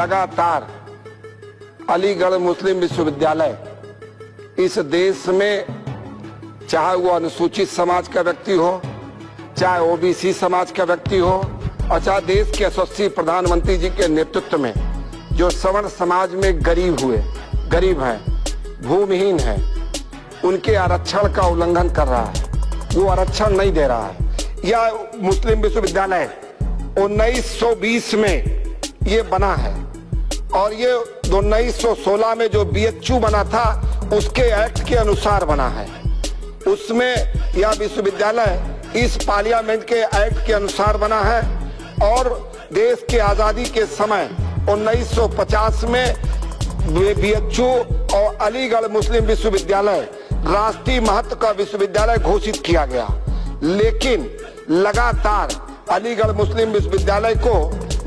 लगातार अलीगढ़ मुस्लिम विश्वविद्यालय इस देश में, चाहे वो अनुसूचित समाज का व्यक्ति हो, चाहे ओबीसी समाज का व्यक्ति हो, और चाहे देश के यशस्वी प्रधानमंत्री जी के नेतृत्व में जो सवर्ण समाज में गरीब हैं, भूमिहीन हैं, उनके आरक्षण का उल्लंघन कर रहा है, वो आरक्षण नहीं दे रहा है। यह मुस्लिम विश्वविद्यालय 1920 में ये बना है और ये 1916 में जो बीएचयू बना था उसके एक्ट के अनुसार बना है। उसमें यह विश्वविद्यालय इस पार्लियामेंट के एक्ट के अनुसार बना है और देश के आजादी के समय 1950 में बीएचयू और अलीगढ़ मुस्लिम विश्वविद्यालय राष्ट्रीय महत्व का विश्वविद्यालय घोषित किया गया। लेकिन लगातार अलीगढ़ मुस्लिम विश्वविद्यालय को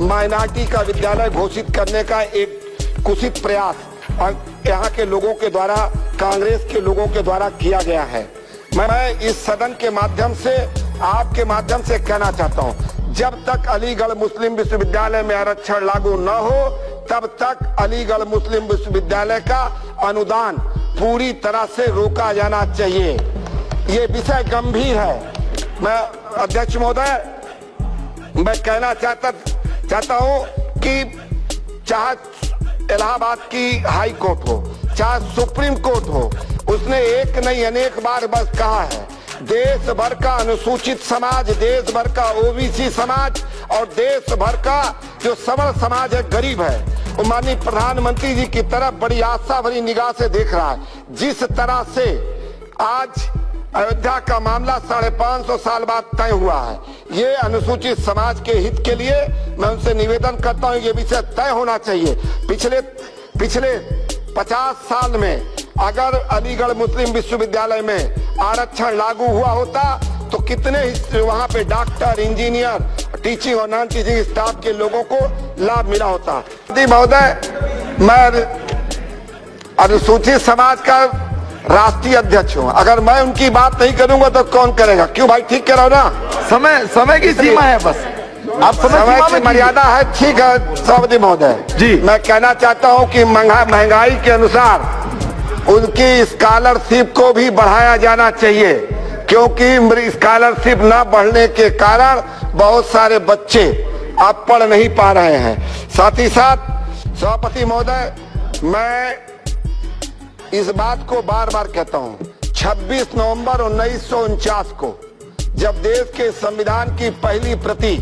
माइनॉरिटी का विद्यालय घोषित करने का एक कुत्सित प्रयास यहाँ के लोगों के द्वारा, कांग्रेस के लोगों के द्वारा किया गया है। मैं इस सदन के माध्यम से, आपके माध्यम से कहना चाहता हूँ, जब तक अलीगढ़ मुस्लिम विश्वविद्यालय में आरक्षण लागू न हो तब तक अलीगढ़ मुस्लिम विश्वविद्यालय का अनुदान पूरी तरह से रोका जाना चाहिए। ये विषय गंभीर है। मैं अध्यक्ष महोदय, मैं कहना चाहता हूं कि चाहे इलाहाबाद की हाई कोर्ट हो, चाहे सुप्रीम कोर्ट हो, उसने एक नहीं अनेक बार बस कहा है, देश भर का अनुसूचित समाज, देश भर का ओबीसी समाज और देश भर का जो सवर्ण समाज है, गरीब है, वो माननीय प्रधानमंत्री जी की तरफ बड़ी आशा भरी निगाह से देख रहा है। जिस तरह से आज अयोध्या का मामला 550 साल बाद तय हुआ है, ये अनुसूचित समाज के हित के लिए मैं उनसे निवेदन करता हूँ, ये विषय तय होना चाहिए। पिछले 50 साल में अगर अलीगढ़ मुस्लिम विश्वविद्यालय में आरक्षण लागू हुआ होता तो कितने वहाँ पे डॉक्टर, इंजीनियर, टीचिंग और नॉन टीचिंग स्टाफ के लोगों को लाभ मिला होता। महोदय, मैं अनुसूचित समाज का राष्ट्रीय अध्यक्ष हूँ, अगर मैं उनकी बात नहीं करूंगा तो कौन करेगा? क्यों भाई, ठीक कह रहा हो ना? समय की सीमा है, बस आप समय की मर्यादा है। ठीक है सभापति महोदय जी, मैं कहना चाहता हूँ कि महंगाई के अनुसार उनकी स्कॉलरशिप को भी बढ़ाया जाना चाहिए, क्योंकि स्कॉलरशिप न बढ़ने के कारण बहुत सारे बच्चे अब पढ़ नहीं पा रहे हैं। साथ ही साथ सभापति महोदय, मैं इस बात को बार बार कहता हूं, 26 नवंबर 1949 को जब देश के संविधान की पहली प्रति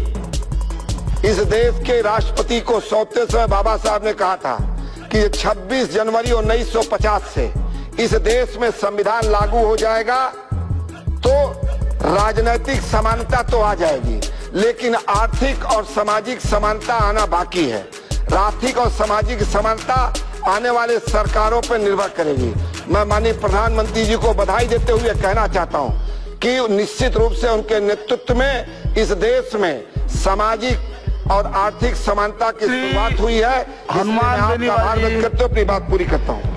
इस देश के राष्ट्रपति को सौंपते समय बाबा साहब ने कहा था कि 26 जनवरी 1950 से इस देश में संविधान लागू हो जाएगा तो राजनीतिक समानता तो आ जाएगी, लेकिन आर्थिक और सामाजिक समानता आना बाकी है। आर्थिक और सामाजिक समानता आने वाले सरकारों पर निर्भर करेगी। मैं माननीय प्रधानमंत्री जी को बधाई देते हुए कहना चाहता हूं कि निश्चित रूप से उनके नेतृत्व में इस देश में सामाजिक और आर्थिक समानता की शुरुआत हुई है। हनुमान करते हुए अपनी बात पूरी करता हूं।